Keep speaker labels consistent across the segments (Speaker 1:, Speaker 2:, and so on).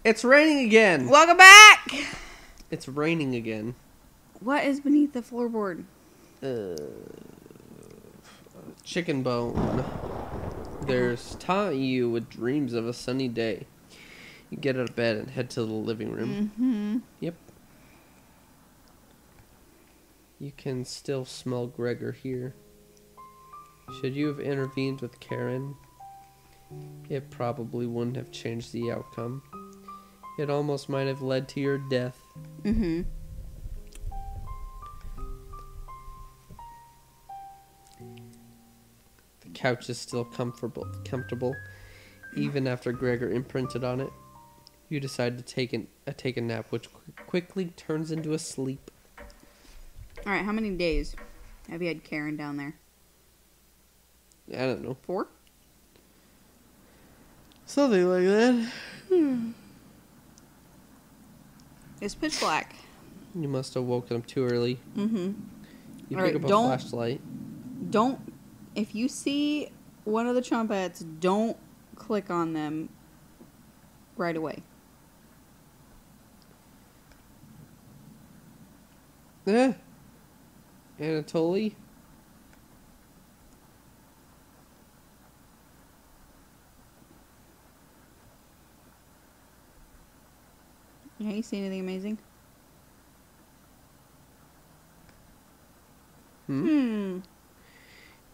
Speaker 1: It's raining again.
Speaker 2: Welcome back!
Speaker 1: It's raining again.
Speaker 2: What is beneath the floorboard?
Speaker 1: Chicken bone. There's you with dreams of a sunny day. You get out of bed and head to the living room.
Speaker 2: Mm-hmm.
Speaker 1: Yep. You can still smell Gregor here. Should you have intervened with Karen, it probably wouldn't have changed the outcome. It almost might have led to your death.
Speaker 2: Mm-hmm.
Speaker 1: The couch is still comfortable, even after Gregor imprinted on it. You decide to take a nap, which quickly turns into a sleep.
Speaker 2: All right, how many days have you had Karen down there?
Speaker 1: I don't know.
Speaker 2: 4?
Speaker 1: Something like that.
Speaker 2: It's pitch black.
Speaker 1: You must have woken up too early.
Speaker 2: Mm-hmm.
Speaker 1: You
Speaker 2: All
Speaker 1: pick
Speaker 2: right,
Speaker 1: up a flashlight.
Speaker 2: If you see one of the trumpets, don't click on them right away.
Speaker 1: Anatoly?
Speaker 2: Yeah, you see anything amazing?
Speaker 1: You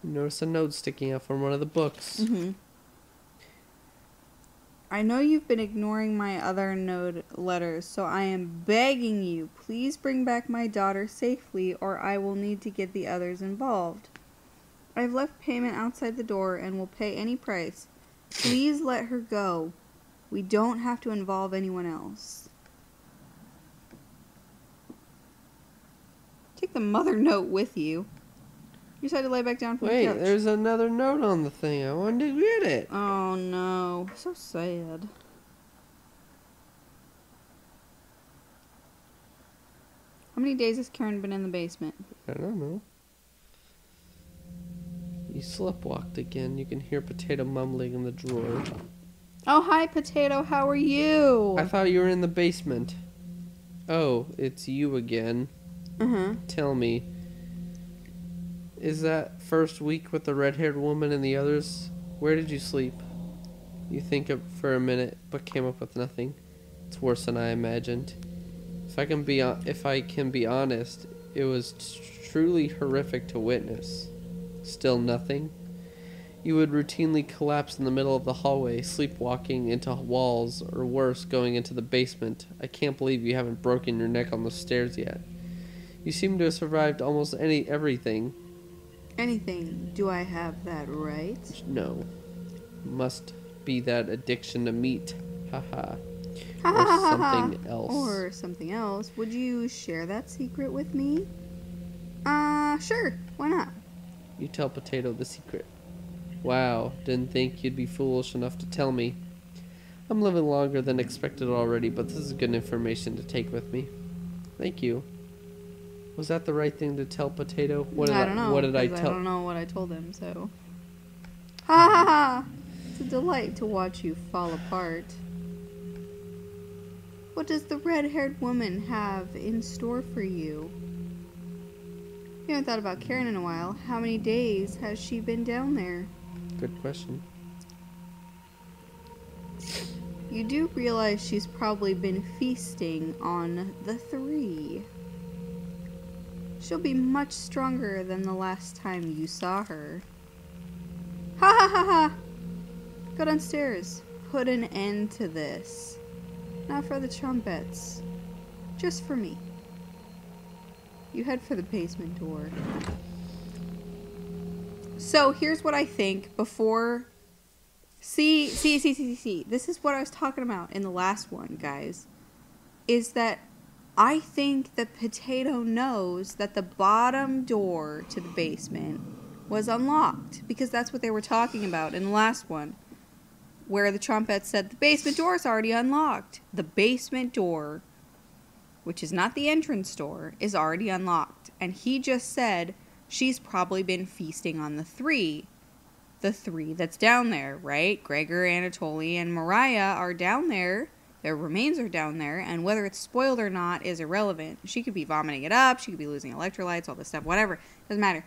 Speaker 1: notice a note sticking out from one of the books.
Speaker 2: Mm-hmm. I know you've been ignoring my other letters, so I am begging you, please bring back my daughter safely, or I will need to get the others involved. I've left payment outside the door and will pay any price. Please let her go. We don't have to involve anyone else. Take the mother note with you. You decided to lay back down from the couch.
Speaker 1: Wait, there's another note on the thing. I wanted to read it.
Speaker 2: Oh no, so sad. How many days has Karen been in the basement?
Speaker 1: I don't know. You sleptwalked again. You can hear Potato mumbling in the drawer.
Speaker 2: Oh, hi, Potato. How are you?
Speaker 1: I thought you were in the basement. Oh, it's you again.
Speaker 2: Uh-huh.
Speaker 1: Tell me, is that first week with the red-haired woman and the others? Where did you sleep? You think of for a minute, but came up with nothing. It's worse than I imagined. If I can be honest, it was truly horrific to witness. Still nothing? You would routinely collapse in the middle of the hallway, sleepwalking into walls, or worse, going into the basement. I can't believe you haven't broken your neck on the stairs yet. You seem to have survived almost everything.
Speaker 2: Anything. Do I have that right?
Speaker 1: No. Must be that addiction to meat. Haha.
Speaker 2: Or
Speaker 1: something else.
Speaker 2: Or something else. Would you share that secret with me? Sure. Why not?
Speaker 1: You tell Potato the secret. Wow, didn't think you'd be foolish enough to tell me. I'm living longer than expected already, but this is good information to take with me. Thank you. Was that the right thing to tell Potato?
Speaker 2: I don't know.
Speaker 1: What did I tell?
Speaker 2: I don't know what I told him, so. Ha ha ha! It's a delight to watch you fall apart. What does the red-haired woman have in store for you? You haven't thought about Karen in a while. How many days has she been down there?
Speaker 1: Good question.
Speaker 2: You do realize she's probably been feasting on the 3. She'll be much stronger than the last time you saw her. Ha ha ha ha! Go downstairs. Put an end to this. Not for the trumpets. Just for me. You head for the basement door. So here's what I think before... See. This is what I was talking about in the last one, guys. Is that I think that Potato knows that the bottom door to the basement was unlocked. Because that's what they were talking about in the last one. Where the trumpet said the basement door is already unlocked. The basement door, which is not the entrance door, is already unlocked. And he just said she's probably been feasting on the 3. The 3 that's down there, right? Gregor, Anatoly, and Mariah are down there. their remains are down there, and whether it's spoiled or not is irrelevant. She could be vomiting it up, she could be losing electrolytes, all this stuff, whatever. Doesn't matter.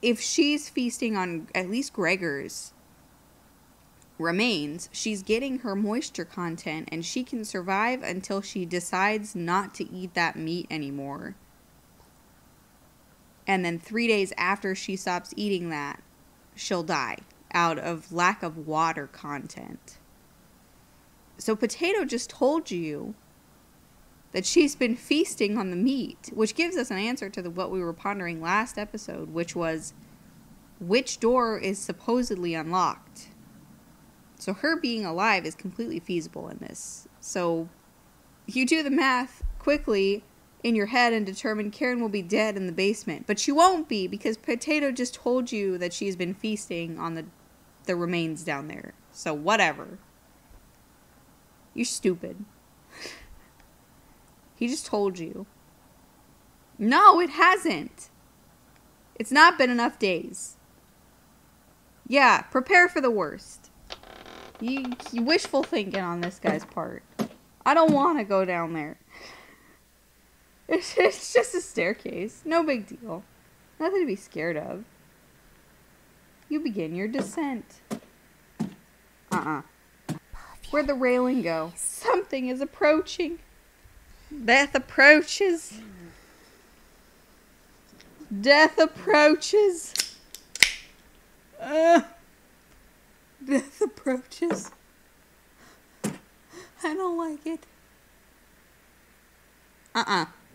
Speaker 2: If she's feasting on at least Gregor's remains, she's getting her moisture content, and she can survive until she decides not to eat that meat anymore. And then 3 days after she stops eating that, she'll die out of lack of water content. So Potato just told you that she's been feasting on the meat, which gives us an answer to what we were pondering last episode, which was which door is supposedly unlocked. So her being alive is completely feasible in this. So you do the math quickly in your head and determine Karen will be dead in the basement. But she won't be, because Potato just told you that she's been feasting on the remains down there. So whatever. You're stupid. He just told you. No, it hasn't. It's not been enough days. Yeah, prepare for the worst. You wishful thinking on this guy's part. I don't want to go down there. It's just a staircase. No big deal. Nothing to be scared of. You begin your descent. Where'd the railing go? Something is approaching. Death approaches. Death approaches. Death approaches. I don't like it.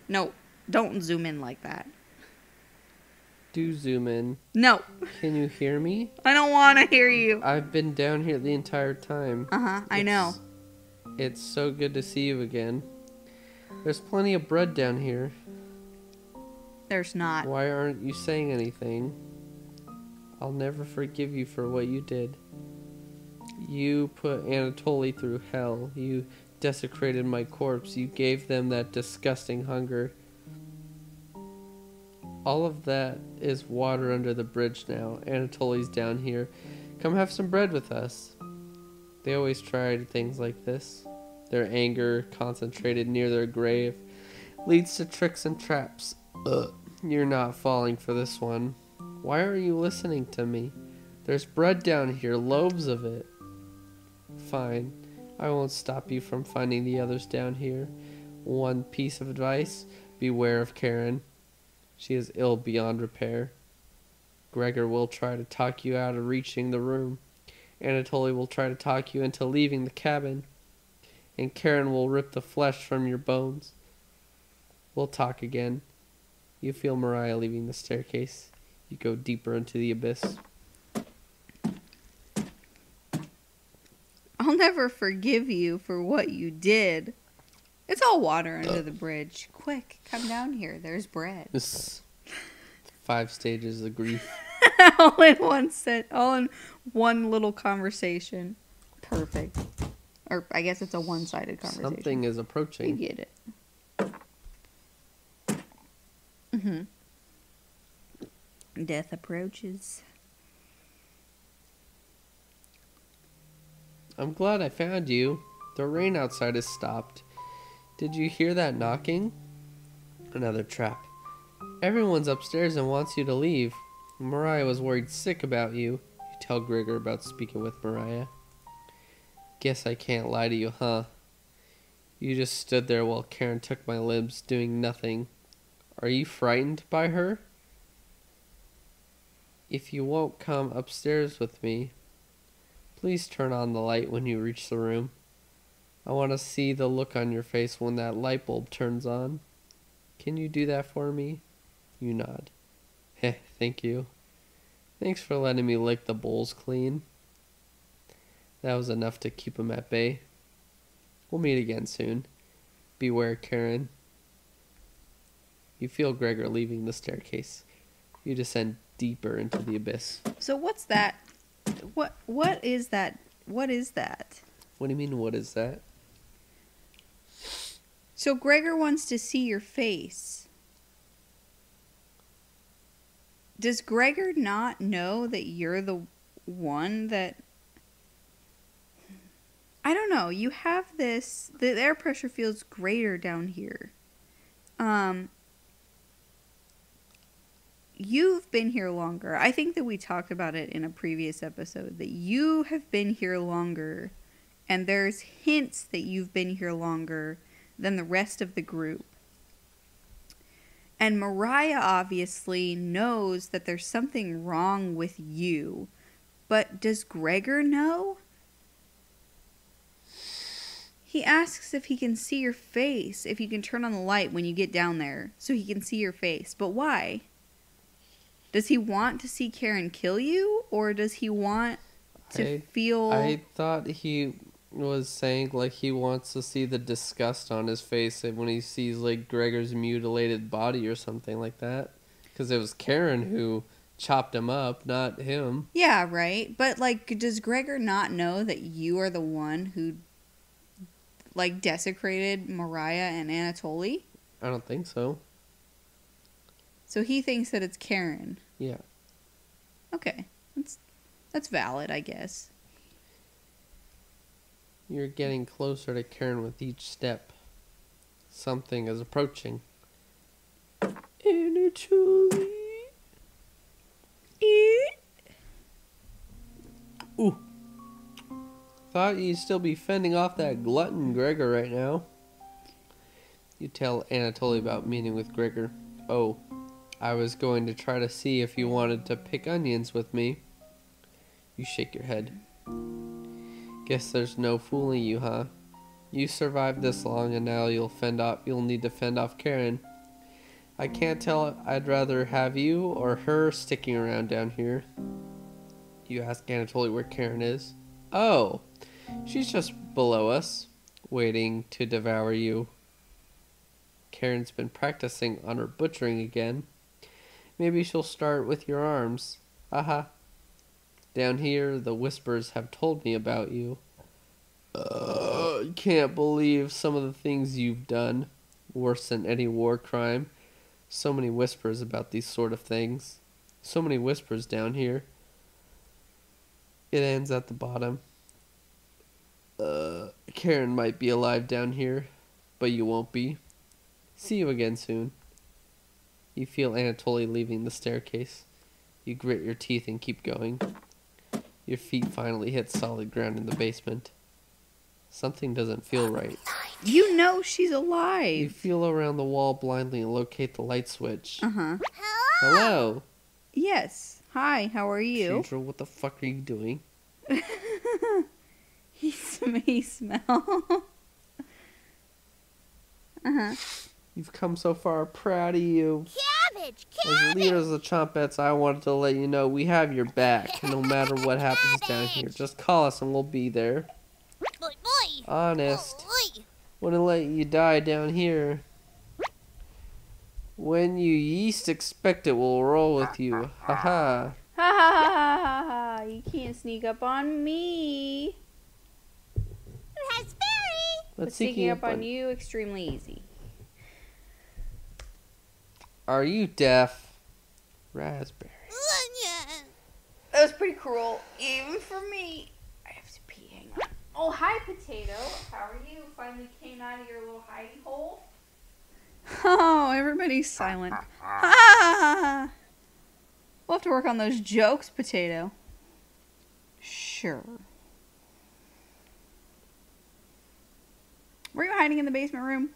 Speaker 2: No, don't zoom in like that.
Speaker 1: Do zoom in.
Speaker 2: No.
Speaker 1: Can you hear me?
Speaker 2: I don't want to hear you.
Speaker 1: I've been down here the entire time.
Speaker 2: I know.
Speaker 1: It's so good to see you again. There's plenty of bread down here.
Speaker 2: There's not.
Speaker 1: Why aren't you saying anything? I'll never forgive you for what you did. You put Anatoly through hell. You desecrated my corpse. You gave them that disgusting hunger. All of that is water under the bridge now. Anatoly's down here. Come have some bread with us. They always tried things like this. Their anger, concentrated near their grave, leads to tricks and traps. You're not falling for this one. Why aren't you listening to me? There's bread down here, loaves of it. Fine. I won't stop you from finding the others down here. One piece of advice: beware of Karen. She is ill beyond repair. Gregor will try to talk you out of reaching the room. Anatoly will try to talk you into leaving the cabin. And Karen will rip the flesh from your bones. We'll talk again. You feel Mariah leaving the staircase. You go deeper into the abyss.
Speaker 2: I'll never forgive you for what you did. It's all water under the bridge. Quick, come down here. There's bread.
Speaker 1: This 5 stages of grief.
Speaker 2: All in one set. All in one little conversation. Perfect. Or I guess it's a one-sided conversation.
Speaker 1: Something is approaching.
Speaker 2: You get it. Death approaches.
Speaker 1: I'm glad I found you. The rain outside has stopped. Did you hear that knocking? Another trap. Everyone's upstairs and wants you to leave. Mariah was worried sick about you. You tell Gregor about speaking with Mariah. Guess I can't lie to you, huh? You just stood there while Karen took my limbs, doing nothing. Are you frightened by her? If you won't come upstairs with me, please turn on the light when you reach the room. I want to see the look on your face when that light bulb turns on. Can you do that for me? You nod. Heh, thank you. Thanks for letting me lick the bowls clean. That was enough to keep him at bay. We'll meet again soon. Beware, Karen. You feel Gregor leaving the staircase. You descend deeper into the abyss.
Speaker 2: So what's that? What is that? What is that?
Speaker 1: What do you mean, what is that?
Speaker 2: So Gregor wants to see your face. Does Gregor not know that you're the one that... I I don't know. You have this. The air pressure feels greater down here. You've been here longer. I think that we talked about it in a previous episode that you have been here longer, and there's hints that you've been here longer than the rest of the group. And Mariah obviously knows that there's something wrong with you, but does Gregor know? He asks if he can see your face, if you can turn on the light when you get down there, so he can see your face. But why? Does he want to see Karen kill you, or does he want to feel...
Speaker 1: I thought he was saying, like, he wants to see the disgust on his face when he sees, like, Gregor's mutilated body or something like that. Because it was Karen who chopped him up, not him.
Speaker 2: Yeah, right. But, like, does Gregor not know that you are the one who, like, desecrated Mariah and Anatoly?
Speaker 1: I don't think so.
Speaker 2: So he thinks that it's Karen.
Speaker 1: Yeah.
Speaker 2: Okay. That's valid, I guess.
Speaker 1: You're getting closer to Karen with each step. Something is approaching. Anatoly. Ooh. Thought you'd still be fending off that glutton Gregor right now. You tell Anatoly about meeting with Gregor. Oh, I was going to try to see if you wanted to pick onions with me. You shake your head. Guess there's no fooling you, huh? You survived this long and now you'll need to fend off Karen. I can't tell I'd rather have you or her sticking around down here. You ask Anatoly where Karen is. Oh, she's just below us, waiting to devour you. Karen's been practicing on her butchering again. Maybe she'll start with your arms. Aha. Down here, the whispers have told me about you. Can't believe some of the things you've done. Worse than any war crime. So many whispers about these sort of things. So many whispers down here. It ends at the bottom. Karen might be alive down here, but you won't be. See you again soon. You feel Anatoly leaving the staircase. You grit your teeth and keep going. Your feet finally hit solid ground in the basement. Something doesn't feel right.
Speaker 2: You know she's alive.
Speaker 1: You feel around the wall blindly and locate the light switch.
Speaker 2: Uh-huh.
Speaker 1: Hello.
Speaker 2: Yes. Hi, how are you?
Speaker 1: Pedro, what the fuck are you doing?
Speaker 2: He smell. Uh-huh.
Speaker 1: You've come so far. Proud of you.
Speaker 3: Cabbage!
Speaker 1: As leaders of the Chompettes, I wanted to let you know we have your back, no matter what happens down here. Just call us and we'll be there.
Speaker 3: Boy, boy.
Speaker 1: Honest.
Speaker 3: Boy.
Speaker 1: Wouldn't let you die down here. When you least expect it, we'll roll with you. Ha ha.
Speaker 2: Ha ha ha ha ha. You can't sneak up on me.
Speaker 3: Raspberry!
Speaker 2: But sneaking up on you, extremely easy.
Speaker 1: Are you deaf? Raspberry.
Speaker 2: That was pretty cruel, even for me. I have to pee. Hang on. Oh, hi, Potato. How are you? Finally came out of your little hidey hole? Oh, everybody's silent. Ha! We'll have to work on those jokes, Potato. Sure. Were you hiding in the basement room?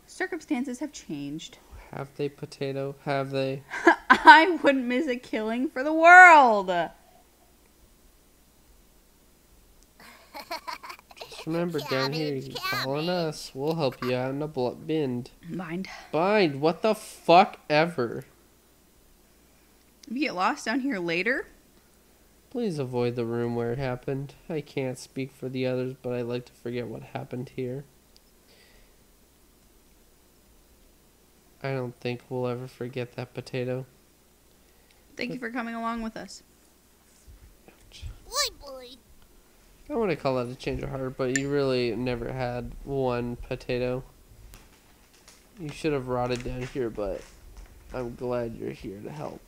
Speaker 2: Circumstances have changed.
Speaker 1: Have they, Potato? Have they?
Speaker 2: I wouldn't miss a killing for the world.
Speaker 1: Just remember, down here, you call on us. We'll help you out in a bind.
Speaker 2: Bind.
Speaker 1: What the fuck ever?
Speaker 2: If you get lost down here later.
Speaker 1: Please avoid the room where it happened. I can't speak for the others, but I'd like to forget what happened here. I don't think we'll ever forget that, Potato.
Speaker 2: Thank you for coming along with us.
Speaker 3: Boy, boy.
Speaker 1: I want to call that a change of heart, but you really never had one, Potato. You should have rotted down here, but I'm glad you're here to help.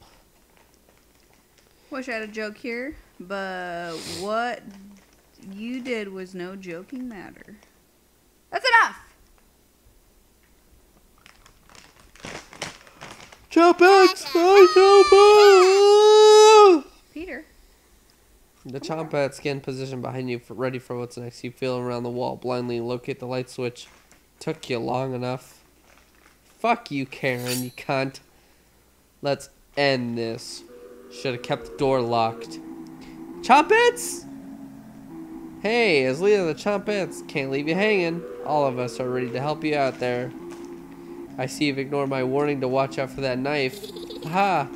Speaker 2: Wish I had a joke here, but what you did was no joking matter. That's enough!
Speaker 1: Chompets!
Speaker 2: Peter.
Speaker 1: The Chompets get in position behind you, ready for what's next. You feel around the wall, blindly locate the light switch. Took you long enough. Fuck you, Karen, you cunt. Let's end this. Should have kept the door locked. Chompets! Hey, as leader of the Chompets, can't leave you hanging. All of us are ready to help you out there. I see you've ignored my warning to watch out for that knife. Ha!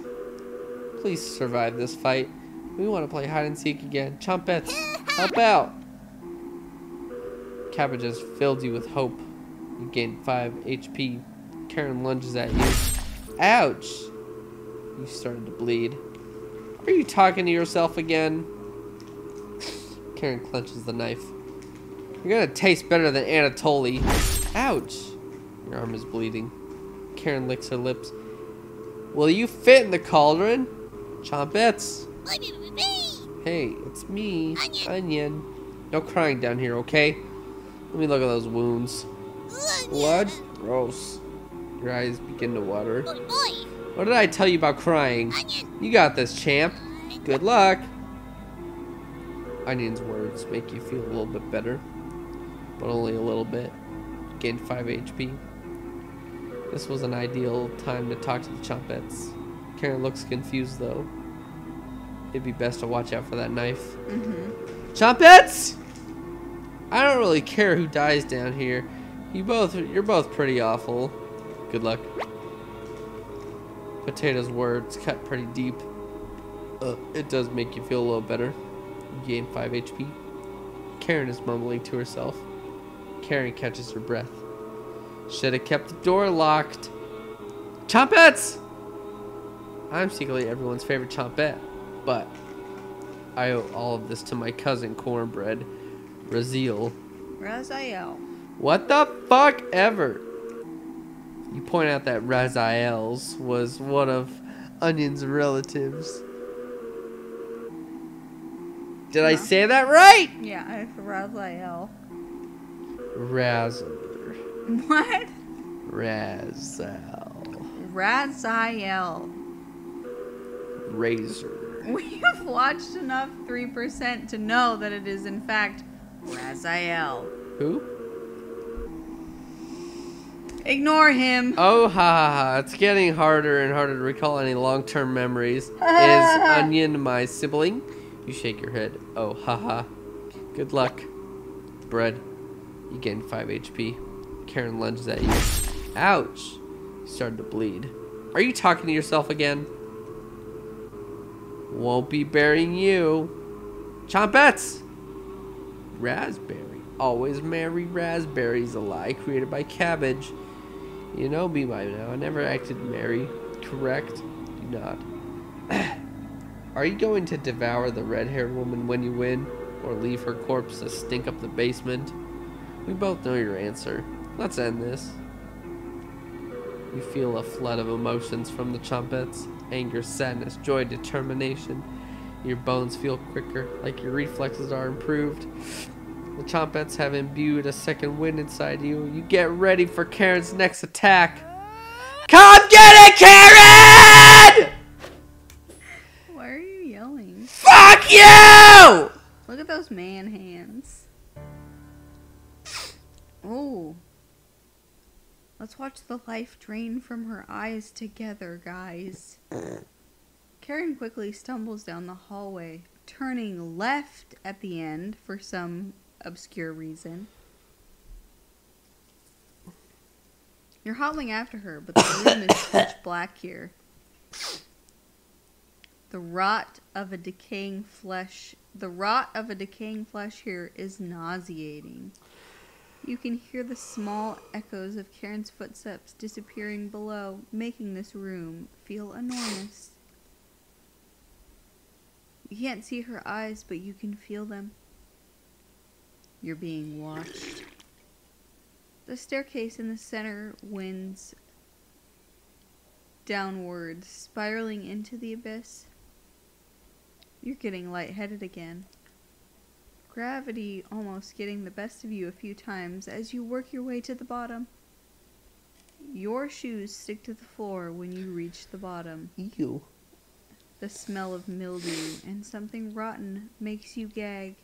Speaker 1: Please survive this fight. We want to play hide and seek again. Chompets, help out! Cabbage has filled you with hope. You gained 5 HP. Karen lunges at you. Ouch! You started to bleed. Are you talking to yourself again? Karen clenches the knife. You're gonna taste better than Anatoly. Ouch! Your arm is bleeding. Karen licks her lips. Will you fit in the cauldron? Chompets. Hey, it's me, Onion. No crying down here, okay? Let me look at those wounds. Blood? Gross. Your eyes begin to water. What did I tell you about crying? You got this, champ. Good luck. Onion's words make you feel a little bit better, but only a little bit. You gained 5 HP. This was an ideal time to talk to the Chompets. Karen looks confused though. It'd be best to watch out for that knife. Chompets! I don't really care who dies down here. You're both pretty awful. Good luck. Potato's words cut pretty deep. It does make you feel a little better. You gain 5 HP. Karen is mumbling to herself. Karen catches her breath. Should have kept the door locked. Chompets! I'm secretly everyone's favorite Chompet, but I owe all of this to my cousin Cornbread, Raziel.
Speaker 2: Raziel.
Speaker 1: What the fuck ever? You point out that Raziel's was one of Onion's relatives. Did I say that right?
Speaker 2: Yeah, it's Raziel.
Speaker 1: Razzler.
Speaker 2: What?
Speaker 1: Razel.
Speaker 2: Raziel.
Speaker 1: Razor.
Speaker 2: We have watched enough 3% to know that it is in fact Raziel.
Speaker 1: Who?
Speaker 2: Ignore him.
Speaker 1: Oh, ha ha ha. It's getting harder and harder to recall any long-term memories. Is Onion my sibling? You shake your head. Oh, ha ha. Good luck. Bread. You gain 5 HP. Karen lunges at you. Ouch. You started to bleed. Are you talking to yourself again? Won't be burying you. Chompets! Raspberry. Always marry raspberries, a lie created by Cabbage. You know me by now. I never acted merry. Correct? Do not. Are you going to devour the red-haired woman when you win? Or leave her corpse to stink up the basement? We both know your answer. Let's end this. You feel a flood of emotions from the Chompets. Anger, sadness, joy, determination. Your bones feel quicker, like your reflexes are improved. The Chompets have imbued a second wind inside you. You get ready for Karen's next attack. Come get it, Karen!
Speaker 2: Why are you yelling?
Speaker 1: Fuck you!
Speaker 2: Look at those man hands. Oh. Let's watch the life drain from her eyes together, guys. Karen quickly stumbles down the hallway, turning left at the end for some obscure reason. You're hobbling after her, but the room is pitch black here. The rot of a decaying flesh here is nauseating. You can hear the small echoes of Karen's footsteps disappearing below, making this room feel enormous. You can't see her eyes, but you can feel them. You're being watched. The staircase in the center winds downward, spiraling into the abyss. You're getting lightheaded again. Gravity almost getting the best of you a few times as you work your way to the bottom. Your shoes stick to the floor when you reach the bottom.
Speaker 1: Ew.
Speaker 2: The smell of mildew and something rotten makes you gag.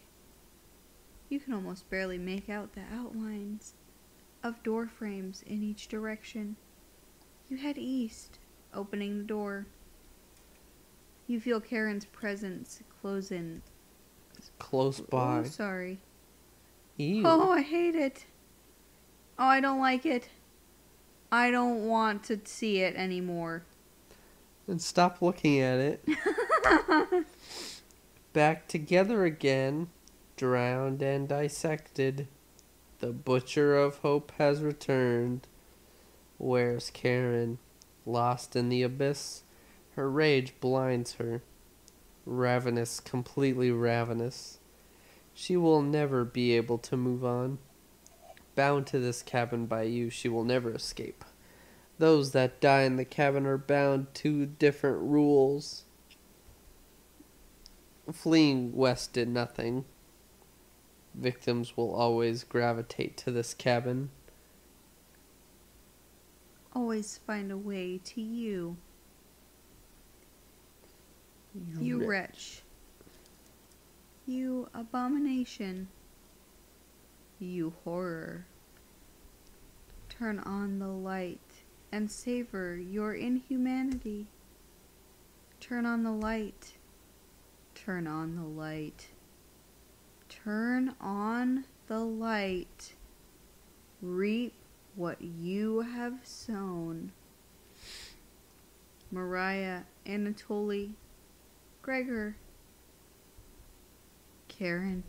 Speaker 2: You can almost barely make out the outlines of door frames in each direction. You head east, opening the door. You feel Karen's presence close in.
Speaker 1: Close by.
Speaker 2: Oh, sorry.
Speaker 1: Ew.
Speaker 2: Oh, I hate it. Oh, I don't like it. I don't want to see it anymore.
Speaker 1: And stop looking at it. Back together again, drowned and dissected. The Butcher of Hope has returned. Where's Karen? Lost in the abyss? Her rage blinds her. Ravenous, completely ravenous. She will never be able to move on. Bound to this cabin by you, she will never escape. Those that die in the cabin are bound to different rules. Fleeing west did nothing. Victims will always gravitate to this cabin.
Speaker 2: Always find a way to you. You wretch. You abomination. You horror. Turn on the light and savor your inhumanity. Turn on the light. Turn on the light. Turn on the light. Reap what you have sown. Mariah, Anatoly, Gregor, Karen.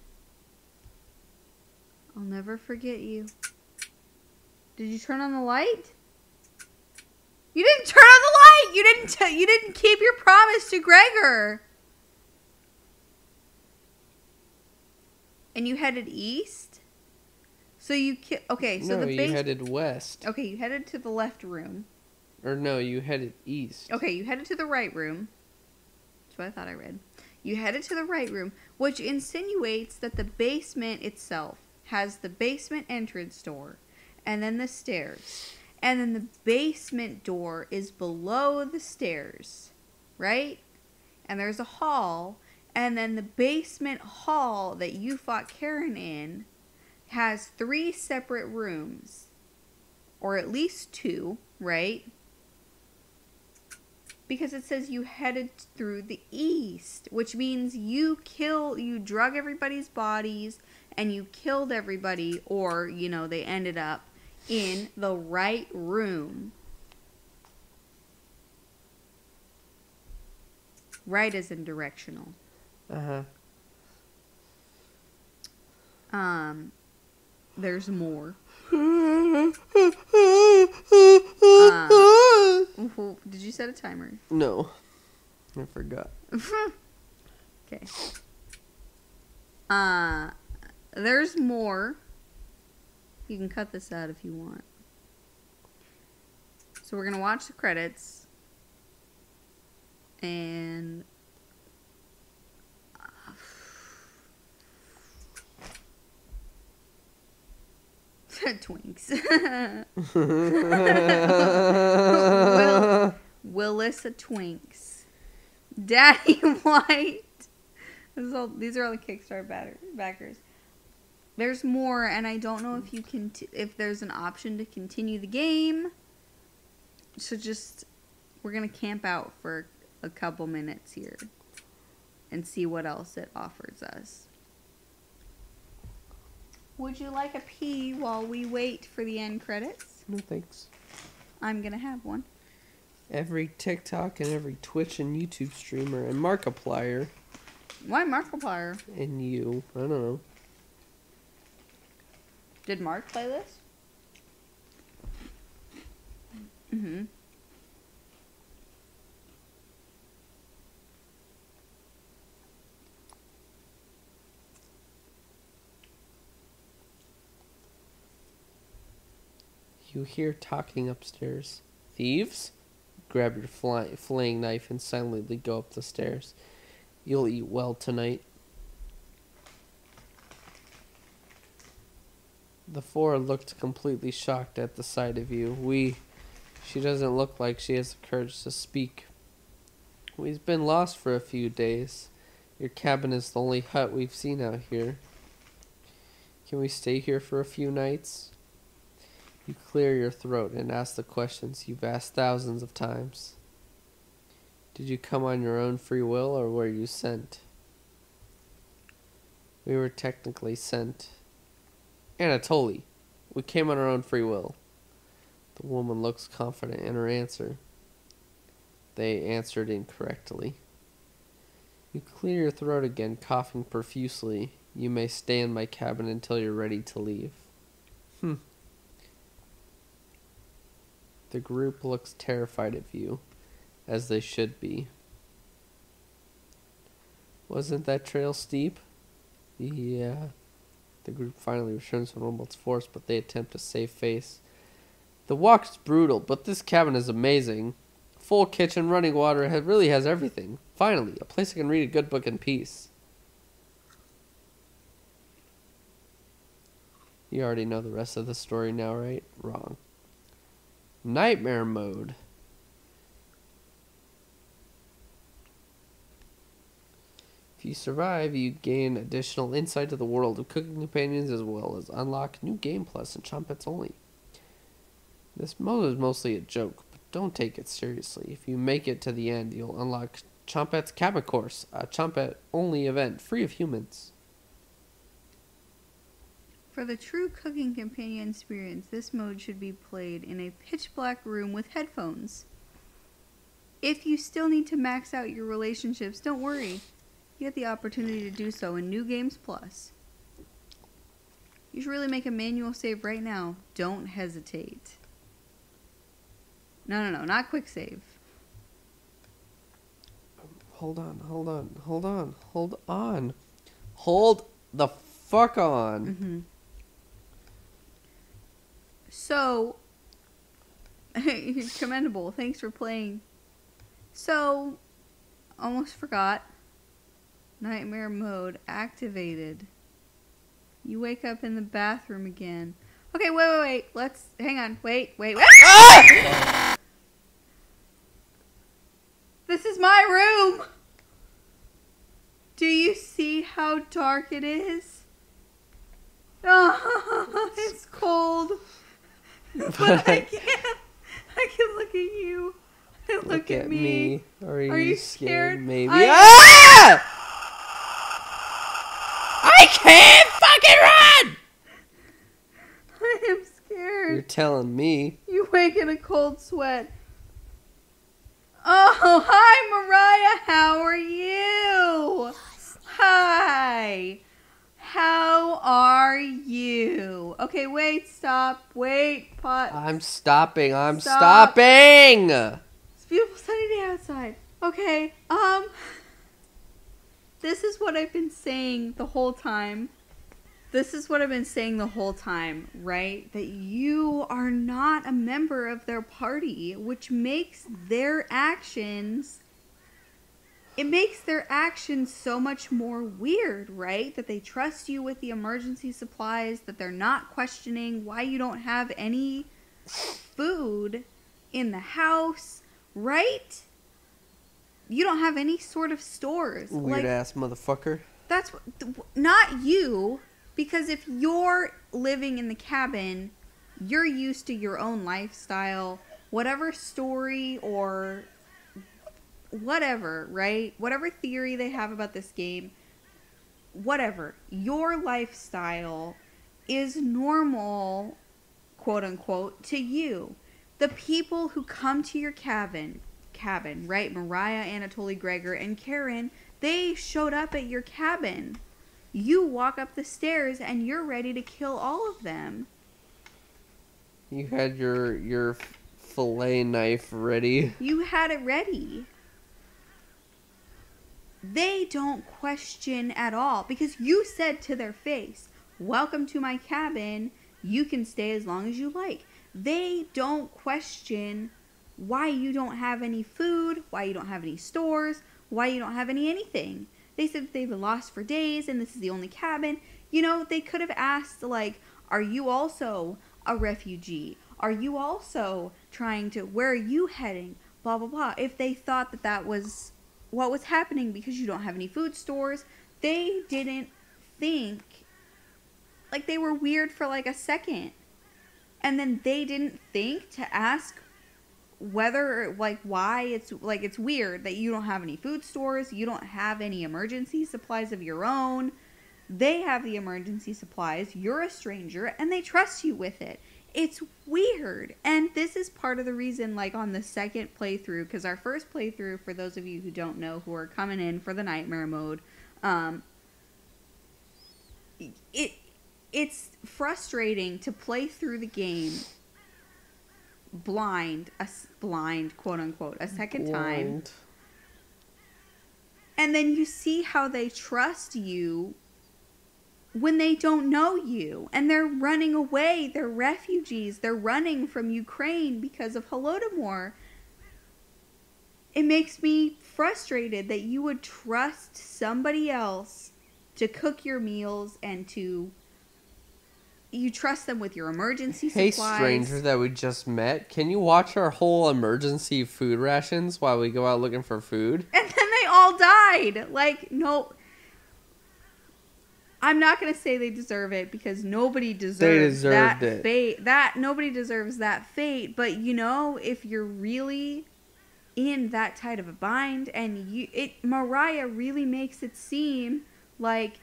Speaker 2: I'll never forget you. Did you turn on the light? You didn't turn on the light. You didn't keep your promise to Gregor. And you headed east? So you okay, so
Speaker 1: no,
Speaker 2: the
Speaker 1: you headed west.
Speaker 2: Okay, you headed to the left room.
Speaker 1: Or no, you headed east.
Speaker 2: Okay, you headed to the right room. That's what I thought I read. You headed to the right room, which insinuates that the basement itself has the basement entrance door and then the stairs. And then the basement door is below the stairs, right? And there's a hall. And then the basement hall that you fought Karen in has 3 separate rooms. Or at least 2, right? Because it says you headed through the east, which means you drug everybody's bodies and you killed everybody, or, they ended up in the right room. Right as in directional. There's more. Did you set a timer?
Speaker 1: No. I forgot.
Speaker 2: Okay. There's more. You can cut this out if you want. So we're going to watch the credits. And Twinks. Willissa Twinks. Daddy White. These are all the Kickstarter backers. There's more, and I don't know if you can if there's an option to continue the game. So we're gonna camp out for a couple minutes here and see what else it offers us. Would you like a pee while we wait for the end credits?
Speaker 1: No thanks.
Speaker 2: I'm gonna have one.
Speaker 1: Every TikTok and every Twitch and YouTube streamer and Markiplier.
Speaker 2: Why Markiplier?
Speaker 1: And you. I don't know.
Speaker 2: Did Mark play this? Mm-hmm.
Speaker 1: You hear talking upstairs. Thieves? Grab your flaying knife and silently go up the stairs. You'll eat well tonight. The four looked completely shocked at the sight of you. She doesn't look like she has the courage to speak. We've been lost for a few days. Your cabin is the only hut we've seen out here. Can we stay here for a few nights? You clear your throat and ask the questions you've asked thousands of times. Did you come on your own free will, or were you sent? We were technically sent. Anatoly, we came on our own free will. The woman looks confident in her answer. They answered incorrectly. You clear your throat again, coughing profusely. You may stay in my cabin until you're ready to leave. The group looks terrified of you, as they should be. Wasn't that trail steep? Yeah. The group finally returns to normal force, but they attempt to save face. The walk is brutal, but this cabin is amazing. Full kitchen, running water, it really has everything. Finally, a place I can read a good book in peace. You already know the rest of the story now, right? Wrong. Nightmare mode. If you survive, you gain additional insight to the world of cooking companions, as well as unlock new game plus and chompets only. This mode is mostly a joke, but don't take it seriously. If you make it to the end, you'll unlock Chompet's Cabin Course, a Chompet only event free of humans.
Speaker 2: For the true cooking companion experience, this mode should be played in a pitch black room with headphones. If you still need to max out your relationships, don't worry. You get the opportunity to do so in New Games Plus. You should really make a manual save right now. Don't hesitate. No, not quick save.
Speaker 1: Hold the fuck on.
Speaker 2: Mm-hmm. So, you're commendable. Thanks for playing. So, almost forgot. Nightmare mode activated. You wake up in the bathroom again. Okay, wait. Let's, hang on. Wait. Ah! This is my room! Do you see how dark it is? Oh, it's cold. But I can't. I can look at you. And look at me.
Speaker 1: Are you scared? Maybe.
Speaker 2: I
Speaker 1: can't fucking run!
Speaker 2: I am scared.
Speaker 1: You're telling me.
Speaker 2: You wake in a cold sweat. Oh, hi, Mariah. How are you? Hi. How are you? Okay, wait, stop. Wait, pot.
Speaker 1: I'm stopping. Stopping!
Speaker 2: It's a beautiful sunny day outside. Okay, this is what I've been saying the whole time. Right? That you are not a member of their party, which makes their actions... It makes their actions so much more weird, right? That they trust you with the emergency supplies, that they're not questioning why you don't have any food in the house, right? You don't have any sort of stores.
Speaker 1: Weird ass motherfucker.
Speaker 2: That's not you, because if you're living in the cabin, you're used to your own lifestyle, whatever story or whatever, right? Whatever theory they have about this game, whatever. Your lifestyle is normal, quote unquote, to you. The people who come to your cabin, right? Mariah, Anatoly, Gregor, and Karen, they showed up at your cabin. You walk up the stairs and you're ready to kill all of them.
Speaker 1: You had your fillet knife ready.
Speaker 2: You had it ready. They don't question at all because you said to their face, "Welcome to my cabin. You can stay as long as you like." They don't question why you don't have any food, why you don't have any stores, why you don't have anything. They said that they've been lost for days and this is the only cabin. You know, they could have asked, like, are you also a refugee? Are you also trying to, where are you heading? Blah, blah, blah. If they thought that that was what was happening because you don't have any food stores, they didn't think, like, they were weird for like a second. And then they didn't think to ask whether, like, why it's, like, it's weird that you don't have any food stores, you don't have any emergency supplies of your own. They have the emergency supplies, you're a stranger, and they trust you with it. It's weird. And this is part of the reason, like, on the second playthrough, because our first playthrough, for those of you who don't know, who are coming in for the nightmare mode, it's frustrating to play through the game blind, quote unquote, a second time. And then you see how they trust you when they don't know you. And they're running away. They're refugees. They're running from Ukraine because of Holodomor. It makes me frustrated that you would trust somebody else to cook your meals and to... You trust them with your emergency supplies.
Speaker 1: Hey, stranger that we just met, can you watch our whole emergency food rations while we go out looking for food?
Speaker 2: And then they all died. Like, no... I'm not going to say they deserve it because nobody deserves that fate. Nobody deserves that fate. But, you know, if you're really in that tight of a bind and Mariah really makes it seem like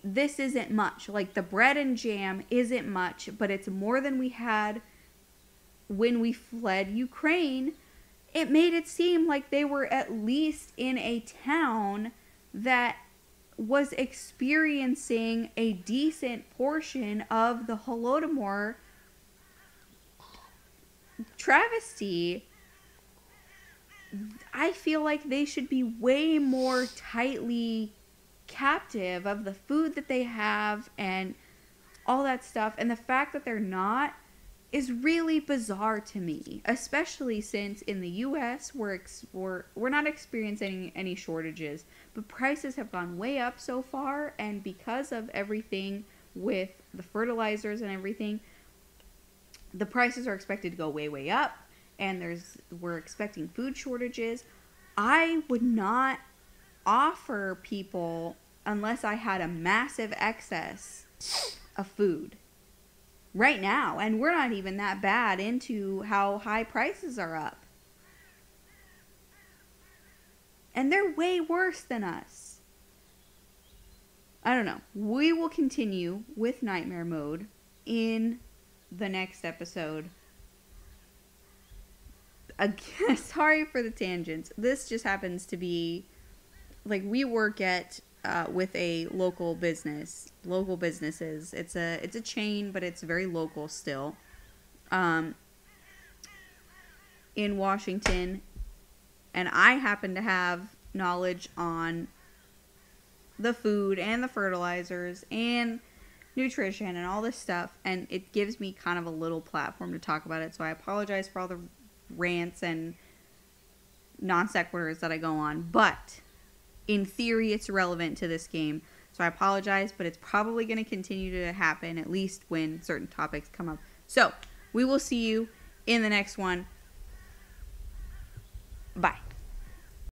Speaker 2: this isn't much. Like, the bread and jam isn't much, but it's more than we had when we fled Ukraine. It made it seem like they were at least in a town that was experiencing a decent portion of the Holodomor travesty. I feel like they should be way more tightly captive of the food that they have and all that stuff. And the fact that they're not is really bizarre to me, especially since in the U.S. we're not experiencing any shortages, but prices have gone way up so far, and because of everything with the fertilizers and everything, the prices are expected to go way, way up, and we're expecting food shortages. I would not offer people unless I had a massive excess of food right now, and we're not even that bad into how high prices are up. And they're way worse than us. I don't know. We will continue with Nightmare Mode in the next episode. Again, sorry for the tangents. This just happens to be, like, we work at with a local businesses. It's a chain, but it's very local still. In Washington, and I happen to have knowledge on the food and the fertilizers and nutrition and all this stuff, and it gives me kind of a little platform to talk about it. So I apologize for all the rants and non sequiturs that I go on, but in theory, it's relevant to this game. So I apologize, but it's probably going to continue to happen, at least when certain topics come up. So we will see you in the next one. Bye.